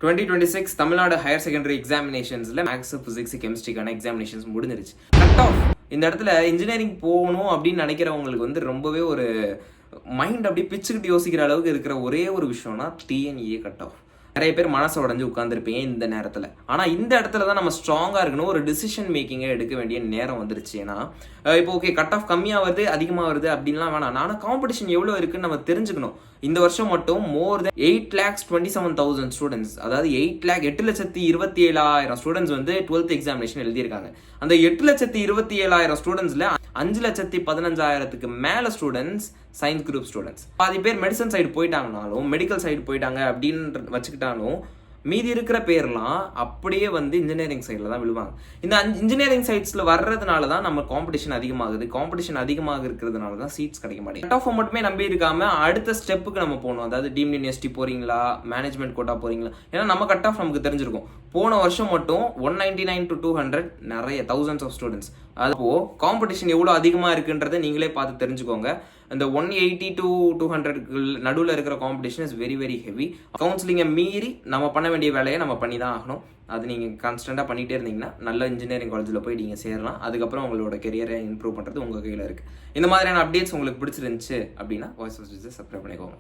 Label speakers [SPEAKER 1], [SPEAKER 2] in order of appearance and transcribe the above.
[SPEAKER 1] 2026 Tamil Nadu higher secondary எக்ஸாமினேஷன்ஸ்ல maths, physics, கெமிஸ்ட்ரிக்கான examinations முடிஞ்சிருச்சு. கட் ஆஃப் இந்த இடத்துல இன்ஜினியரிங் போகணும் அப்படின்னு நினைக்கிறவங்களுக்கு வந்து ரொம்பவே ஒரு மைண்ட் அப்படியே பிச்சுக்கிட்டு யோசிக்கிற அளவுக்கு இருக்கிற ஒரே ஒரு விஷயம்னா டிஎன்இஏ கட் ஆஃப். நிறைய பேர் மனசை உடஞ்சு உட்காந்துருப்பீங்க இந்த நேரத்தில். ஆனால் இந்த இடத்துல தான் நம்ம ஸ்ட்ராங்காக இருக்கணும், ஒரு டிசிஷன் மேக்கிங்கை எடுக்க வேண்டிய நேரம் வந்துருச்சு. ஏன்னா இப்போ ஓகே கட் ஆஃப் கம்மியாக வருது அதிகமாக வருது அப்படின்லாம் வேணாம். ஆனால் காம்படிஷன் எவ்வளோ இருக்குன்னு நம்ம தெரிஞ்சுக்கணும். இந்த வருஷம் மட்டும் மோர் தென் 8,27,000 ஸ்டூடெண்ட்ஸ், அதாவது 8,27,27,000 ஸ்டூடெண்ட்ஸ் வந்து 12th எக்ஸாமினேஷன் எழுதியிருக்காங்க. அந்த 8,27,000 ஸ்டூடெண்ட்ஸ்ல 5,15,000க்கு மேல ஸ்டூடெண்ட்ஸ் சயின்ஸ் குரூப் ஸ்டூடெண்ட்ஸ். பாதி பேர் மெடிசன் சைடு போயிட்டாங்கனாலும், மெடிக்கல் சைடு போயிட்டாங்க அப்படின்னு வச்சுக்கிட்டாலும், மீதி இருக்கிற பேர்லாம் அப்படியே வந்து இன்ஜினியரிங் சைடில் தான் விழுவாங்க. இந்த இன்ஜினியரிங் சைட்ஸில் வர்றதுனால தான் நம்ம காம்படிஷன் அதிகமாகுது. காம்படிஷன் அதிகமாக இருக்கிறதுனால தான் சீட்ஸ் கிடைக்க மாட்டேங்குது. கட் ஆஃப் மட்டுமே நம்பி இருக்காம அடுத்த ஸ்டெப்புக்கு நம்ம போகணும். அதாவது டீம்டு யூனிவர்சிட்டி போறீங்களா, மேனேஜ்மெண்ட் கோட்டா போறீங்களா? ஏன்னா நம்ம கட் ஆஃப் நமக்கு தெரிஞ்சிருக்கும். போன வருஷம் மட்டும் 199 to 200 நிறைய thousands ஆஃப் ஸ்டூடெண்ட்ஸ். அப்போ காம்படிஷன் எவ்வளோ அதிகமாக இருக்குன்றதை நீங்களே பார்த்து தெரிஞ்சுக்கோங்க. இந்த 180 to 200 நடுவில் இருக்கிற competition is very very heavy. கவுன்சிலிங்கை மீறி நம்ம பண்ண வேண்டிய வேலையை நம்ம பண்ணி தான் ஆகணும். அது நீங்கள் கான்ஸ்டண்ட்டாக பண்ணிகிட்டே இருந்தீங்கன்னா நல்ல இன்ஜினியரிங் காலேஜில் போய் நீங்கள் சேரலாம். அதுக்கப்புறம் உங்களோட கெரியரை இம்ப்ரூவ் பண்ணுறது உங்கள் கையில் இருக்குது. இந்த மாதிரியான அப்டேட்ஸ் உங்களுக்கு பிடிச்சிருந்துச்சு அப்படின்னா வாய்ஸ் ஆஃப் சப்ஸ்கிரைப் பண்ணிக்கோங்க.